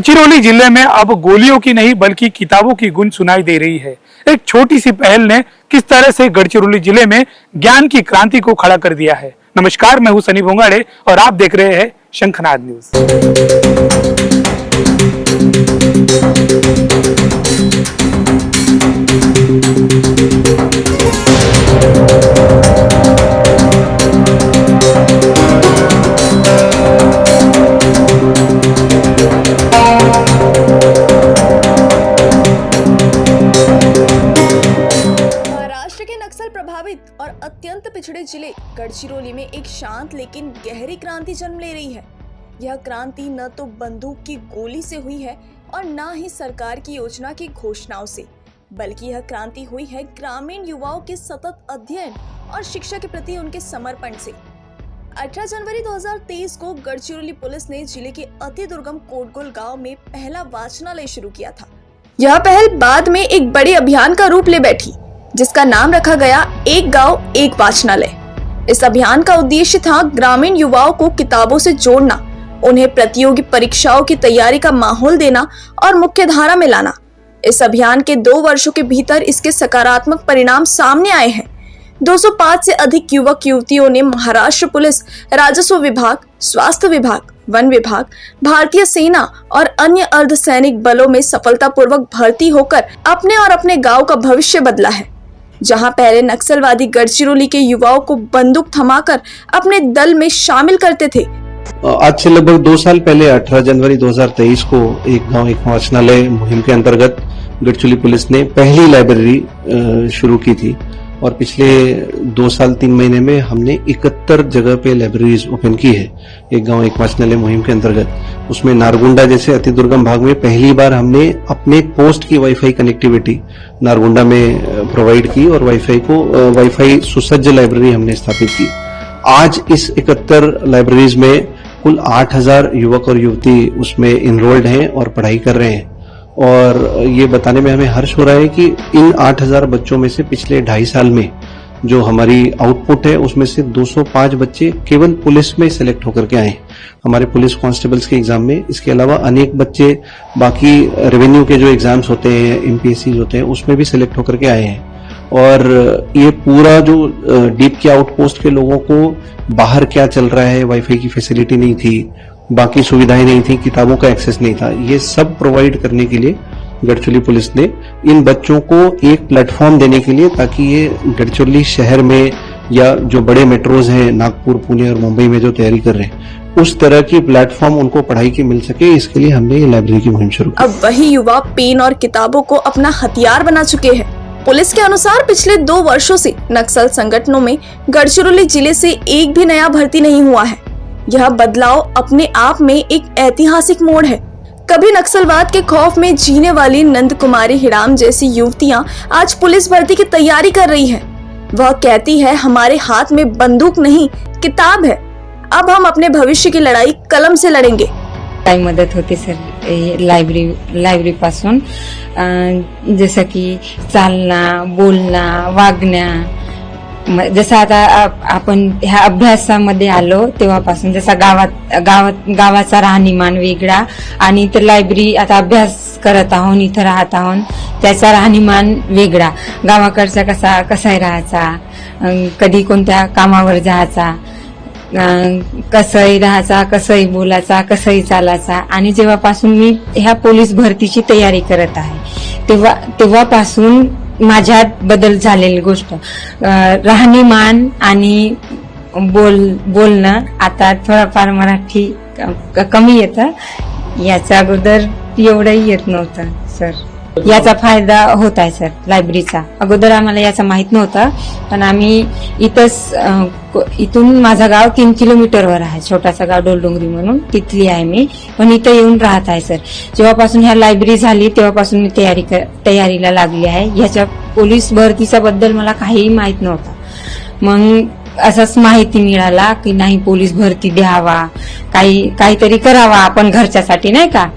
गढ़चिरौली जिले में अब गोलियों की नहीं बल्कि किताबों की गूंज सुनाई दे रही है। एक छोटी सी पहल ने किस तरह से गढ़चिरौली जिले में ज्ञान की क्रांति को खड़ा कर दिया है। नमस्कार, मैं हूं सनी भोंगाड़े और आप देख रहे हैं शंखनाद न्यूज। नक्सल प्रभावित और अत्यंत पिछड़े जिले गढ़चिरौली में एक शांत लेकिन गहरी क्रांति जन्म ले रही है। यह क्रांति न तो बंदूक की गोली से हुई है और न ही सरकार की योजना की घोषणाओं से, बल्कि यह क्रांति हुई है ग्रामीण युवाओं के सतत अध्ययन और शिक्षा के प्रति उनके समर्पण से। 18 जनवरी 2023 को गढ़चिरौली पुलिस ने जिले के अति दुर्गम कोटगुल गाँव में पहला वाचनालय शुरू किया था। यह पहल बाद में एक बड़े अभियान का रूप ले बैठी, जिसका नाम रखा गया एक गांव एक वाचनालय। इस अभियान का उद्देश्य था ग्रामीण युवाओं को किताबों से जोड़ना, उन्हें प्रतियोगी परीक्षाओं की तैयारी का माहौल देना और मुख्यधारा में लाना। इस अभियान के 2 वर्षों के भीतर इसके सकारात्मक परिणाम सामने आए हैं। 205 से अधिक युवक युवतियों ने महाराष्ट्र पुलिस, राजस्व विभाग, स्वास्थ्य विभाग, वन विभाग, भारतीय सेना और अन्य अर्धसैनिक बलों में सफलतापूर्वक भर्ती होकर अपने और अपने गांव का भविष्य बदला है। जहां पहले नक्सलवादी गढ़चिरौली के युवाओं को बंदूक थमाकर अपने दल में शामिल करते थे। आज से लगभग 2 साल पहले 18 जनवरी 2023 को एक गांव एक वाचनालय मुहिम के अंतर्गत गढ़चिरौली पुलिस ने पहली लाइब्रेरी शुरू की थी और पिछले 2 साल 3 महीने में हमने 71 जगह पे लाइब्रेरीज ओपन की है एक गांव एक वाचनालय मुहिम के अंतर्गत। उसमें नारगुंडा जैसे अति दुर्गम भाग में पहली बार हमने अपने पोस्ट की वाईफाई कनेक्टिविटी नारगुंडा में प्रोवाइड की और वाईफाई सुसज्ज लाइब्रेरी हमने स्थापित की। आज इस 71 लाइब्रेरीज में कुल 8000 युवक और युवती उसमें इनरोल्ड हैं और पढ़ाई कर रहे हैं। और ये बताने में हमें हर्ष हो रहा है कि इन 8000 बच्चों में से पिछले 2.5 साल में जो हमारी आउटपुट है उसमें से 205 बच्चे केवल पुलिस में सिलेक्ट होकर के आए हमारे पुलिस कांस्टेबल्स के एग्जाम में। इसके अलावा अनेक बच्चे बाकी रेवेन्यू के जो एग्जाम्स होते हैं, एमपीएससी होते हैं, उसमें भी सिलेक्ट होकर के आए हैं। और ये पूरा जो डीप के आउटपोस्ट के लोगों को बाहर क्या चल रहा है, वाईफाई की फैसिलिटी नहीं थी, बाकी सुविधाएं नहीं थी, किताबों का एक्सेस नहीं था, ये सब प्रोवाइड करने के लिए गढ़चिरौली पुलिस ने इन बच्चों को एक प्लेटफॉर्म देने के लिए, ताकि ये गढ़चिरौली शहर में या जो बड़े मेट्रोज हैं नागपुर, पुणे और मुंबई में जो तैयारी कर रहे हैं, उस तरह की प्लेटफॉर्म उनको पढ़ाई की मिल सके, इसके लिए हमने ये लाइब्रेरी की मुहिम शुरू की। अब वही युवा पेन और किताबों को अपना हथियार बना चुके हैं। पुलिस के अनुसार पिछले 2 वर्षों से नक्सल संगठनों में गढ़चिरौली जिले से एक भी नया भर्ती नहीं हुआ है। यह बदलाव अपने आप में एक ऐतिहासिक मोड़ है। कभी नक्सलवाद के खौफ में जीने वाली नंद कुमारी हिराम जैसी युवतियां आज पुलिस भर्ती की तैयारी कर रही हैं। वह कहती है, हमारे हाथ में बंदूक नहीं किताब है, अब हम अपने भविष्य की लड़ाई कलम से लड़ेंगे। काही मदत होते सर लायब्ररी पासून, जसं की चालना, बोलना, वागण्या। जसं आता आपण ह्या अभ्यासामध्ये आलो तेव्हापासून जसा गावाचा राहणीमान वेगळा आणि इतर लायब्ररी आता अभ्यास करत आहोत, इथं राहत आहोत, त्याचा राहणीमान वेगळा, गावाकडचा कसा राहायचा, कधी कोणत्या कामावर जायचा, कसंही राहायचा, कसंही बोलायचा, कसंही चालायचा। आणि जेव्हापासून मी ह्या पोलीस भरतीची तयारी करत आहे तेव्हापासून माझ्यात बदल झालेली गोष्ट, राहणीमान आणि बोलणं आता थोडाफार मराठी कमी येतं, याच्या अगोदर एवढंही येत नव्हतं सर। याचा फायदा होत आहे सर लायब्ररीचा। अगोदर आम्हाला याचा माहित नव्हता, पण आम्ही इथून माझं गाव 3 किलोमीटरवर आहे, छोटासा गाव डोलडोंगरी म्हणून, तिथली आहे मी, पण इथं येऊन राहत आहे सर। जेव्हापासून ह्या लायब्ररी झाली तेव्हापासून मी तयारीला लागली आहे। ह्याच्या पोलीस भरतीचा बद्दल मला काहीही माहित नव्हता, मग असंच माहिती मिळाला की नाही पोलीस भरती द्यावा, काहीतरी करावा आपण घरच्यासाठी, नाही का।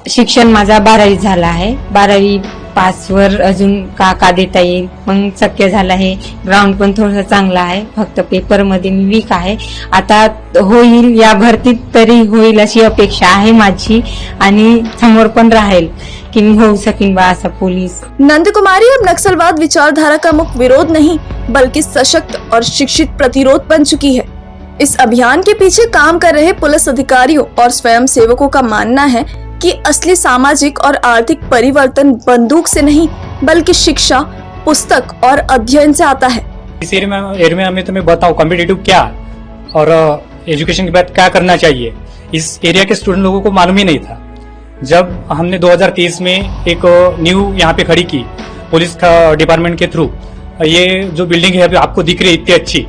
शिक्षण माझा 12वी झाला आहे, 12वी पासवर अजून का देता येईल, मग शक्य झालं आहे. ग्राउंड पण थोडंसं चांगलं आहे, फक्त पेपरमध्ये मी वीक आहे. आता होईल या भरतीत तरी होईल अशी अपेक्षा आहे माझी, आणि समोर पण राहील कि मैं हो सकें ऐसा पुलिस. नंद कुमारी अब नक्सलवाद विचारधारा का मुख्य विरोध नहीं बल्कि सशक्त और शिक्षित प्रतिरोध बन चुकी है. इस अभियान के पीछे काम कर रहे पुलिस अधिकारियों और स्वयं सेवकों का मानना है कि असली सामाजिक और आर्थिक परिवर्तन बंदूक से नहीं बल्कि शिक्षा, पुस्तक और अध्ययन से आता है. इस एरिया में तुम्हें बताओ कॉम्पिटिटिव क्या और एजुकेशन के बाद क्या करना चाहिए, इस एरिया के स्टूडेंट लोगों को मालूम ही नहीं था. जब हमने 2023 में एक न्यू यहाँ पे खड़ी की पुलिस का डिपार्टमेंट के थ्रू, ये जो बिल्डिंग है अभी आपको दिख रही है इतनी अच्छी,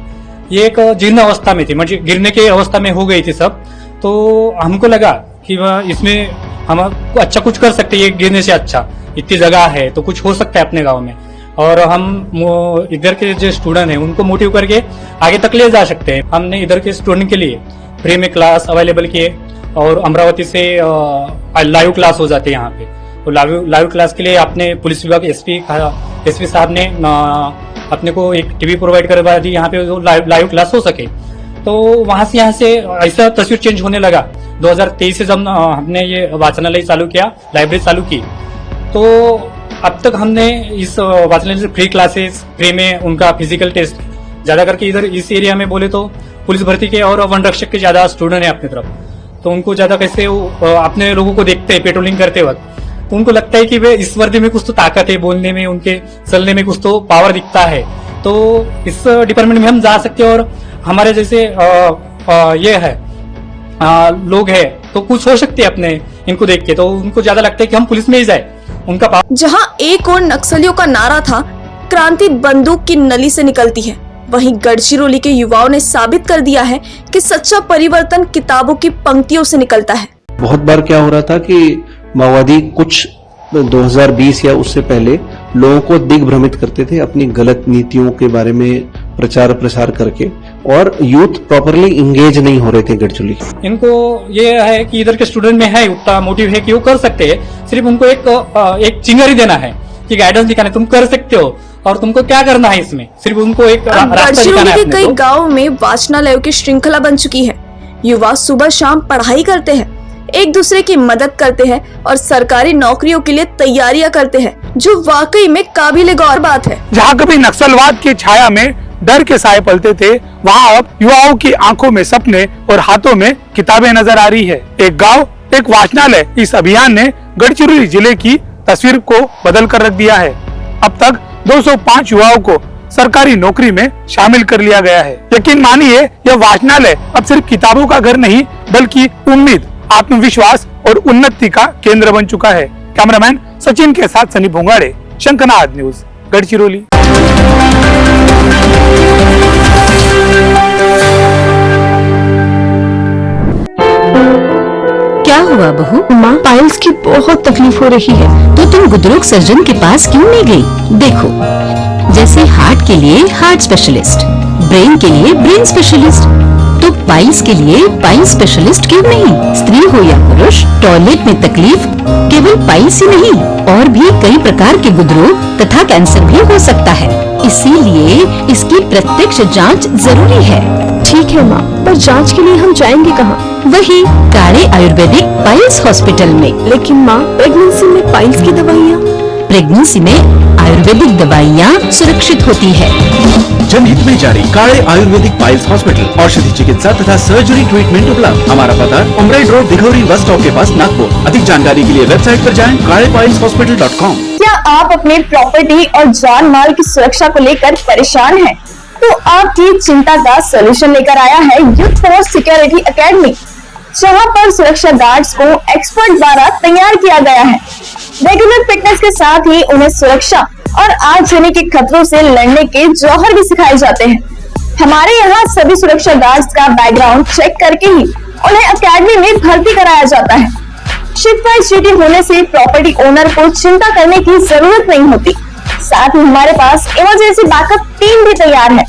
ये एक जीर्ण अवस्था में थी, मतलब गिरने के अवस्था में हो गई थी सब. तो हमको लगा कि इसमें हम अच्छा कुछ कर सकते हैं, ये गिरने से अच्छा इतनी जगह है तो कुछ हो सकता है अपने गांव में, और हम इधर के जो स्टूडेंट हैं उनको मोटिव करके आगे तक ले जा सकते हैं. हमने इधर के स्टूडेंट के लिए फ्री में क्लास अवेलेबल किए, और अमरावती से लाइव क्लास हो जाते हैं यहाँ पे. तो लाइव क्लास के लिए अपने पुलिस विभाग एसपी साहब ने अपने को एक टीवी प्रोवाइड करवा दी यहाँ पे, लाइव क्लास हो सके. तो वहां से यहाँ से ऐसा तस्वीर चेंज होने लगा. 2023 से जब हमने ये वाचनालय चालू किया, लाइब्रेरी चालू की, तो अब तक हमने इस वाचनालय से फ्री क्लासेस, फ्री में उनका फिजिकल टेस्ट, ज्यादा करके इधर इस एरिया में बोले तो पुलिस भर्ती के और वन रक्षक के ज्यादा स्टूडेंट है अपनी तरफ. तो उनको ज्यादा कैसे अपने लोगों को देखते हैं पेट्रोलिंग करते वक्त, तो उनको लगता है कि वे इस वर्दी में कुछ तो ताकत है, बोलने में, उनके चलने में कुछ तो पावर दिखता है. तो इस डिपार्टमेंट में हम जा सकते हैं, और हमारे जैसे ये है लोग हैं तो कुछ हो सकते हैं अपने इनको देख के, तो उनको ज्यादा लगता है कि हम पुलिस में ही जाए. उनका जहां एक और नक्सलियों का नारा था क्रांति बंदूक की नली से निकलती है, वहीं गढ़चिरौली के युवाओं ने साबित कर दिया है कि सच्चा परिवर्तन किताबों की पंक्तियों से निकलता है. बहुत बार क्या हो रहा था कि माओवादी कुछ 2020 या उससे पहले लोगों को दिग्भ्रमित करते थे अपनी गलत नीतियों के बारे में प्रचार प्रसार करके, और यूथ प्रॉपरली इंगेज नहीं हो रहे थे गढ़चिरौली. इनको ये है कि इधर के स्टूडेंट में है उतना मोटिव है कि वो कर सकते हैं, सिर्फ उनको एक चिंगारी देना है कि गाइडेंस दिखाना है, तुम कर सकते हो और तुमको क्या करना है इसमें, सिर्फ उनको एक रास्ता दिखाना है. कई गाँव में वाचनालयों की श्रृंखला बन चुकी है. युवा सुबह शाम पढ़ाई करते हैं, एक दूसरे की मदद करते हैं और सरकारी नौकरियों के लिए तैयारियां करते हैं, जो वाकई में काबिले गौर बात है. जहाँ कभी नक्सलवाद की छाया में डर के साए पलते थे, वहाँ अब युवाओं की आंखों में सपने और हाथों में किताबें नजर आ रही है. एक गांव, एक वाचनालय, इस अभियान ने गढ़चिरौली जिले की तस्वीर को बदल कर रख दिया है. अब तक 205 युवाओं को सरकारी नौकरी में शामिल कर लिया गया है. यकीन मानिए, यह वाचनालय अब सिर्फ किताबों का घर नहीं बल्कि उम्मीद, आत्मविश्वास और उन्नति का केंद्र बन चुका है. कैमरामैन सचिन के साथ सनी भोंगाड़े, शंखनाद न्यूज, गढ़चिरौली. क्या हुआ बहू? माँ, पाइल्स की बहुत तकलीफ हो रही है. तो तुम गुदरोग सर्जन के पास क्यों नहीं गई? देखो, जैसे हार्ट के लिए हार्ट स्पेशलिस्ट, ब्रेन के लिए ब्रेन स्पेशलिस्ट, तो पाइल्स के लिए पाइल्स स्पेशलिस्ट क्यों नहीं? स्त्री हो या पुरुष, टॉयलेट में तकलीफ केवल पाइल्स ही नहीं, और भी कई प्रकार के गुदरोग तथा कैंसर भी हो सकता है. इसीलिए इसकी प्रत्यक्ष जांच जरूरी है. ठीक है माँ, पर जांच के लिए हम जाएंगे कहाँ? वही काड़े आयुर्वेदिक पाइल्स हॉस्पिटल में. लेकिन माँ, प्रेगनेंसी में पाइल्स की दवाइयाँ? प्रेगनेंसी में आयुर्वेदिक दवाइयाँ सुरक्षित होती है. जनहित में जारी काड़े आयुर्वेदिक पाइल्स हॉस्पिटल, औषधि चिकित्सा तथा सर्जरी ट्रीटमेंट उपलब्ध. हमारा पता उमराइड रोड, दिघौरी बस स्टॉप के पास, नागपुर. अधिक जानकारी के लिए वेबसाइट पर जाएं kadepailshospital.com. क्या आप अपनी प्रॉपर्टी और जान माल की सुरक्षा को लेकर परेशान हैं? तो आपकी चिंता का सलूशन लेकर आया है यूथ फोर्स सिक्योरिटी एकेडमी, जहां पर सुरक्षा गार्ड्स को एक्सपर्ट द्वारा तैयार किया गया है. रेगुलर फिटनेस के साथ ही उन्हें सुरक्षा और आगजनी के खतरों से लड़ने के जौहर भी सिखाए जाते हैं. हमारे यहाँ सभी सुरक्षा गार्ड्स का बैकग्राउंड चेक करके ही उन्हें एकेडमी में भर्ती कराया जाता है. शिफ्ट वाइज ड्यूटी होने से प्रॉपर्टी ओनर को चिंता करने की जरूरत नहीं होती. साथ ही हमारे पास इमरजेंसी बैकअप टीम भी तैयार है.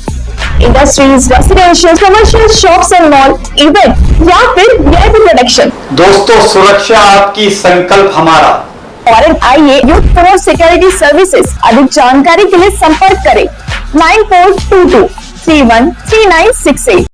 Industries, residential, commercial, shops and mall, event या फिर वीआईपी प्रोडक्शन. दोस्तों, सुरक्षा आपकी, संकल्प हमारा. फॉरेन आइए यूथ फॉर सिक्योरिटी सर्विसेज। अधिक जानकारी के लिए संपर्क करें 9422313968।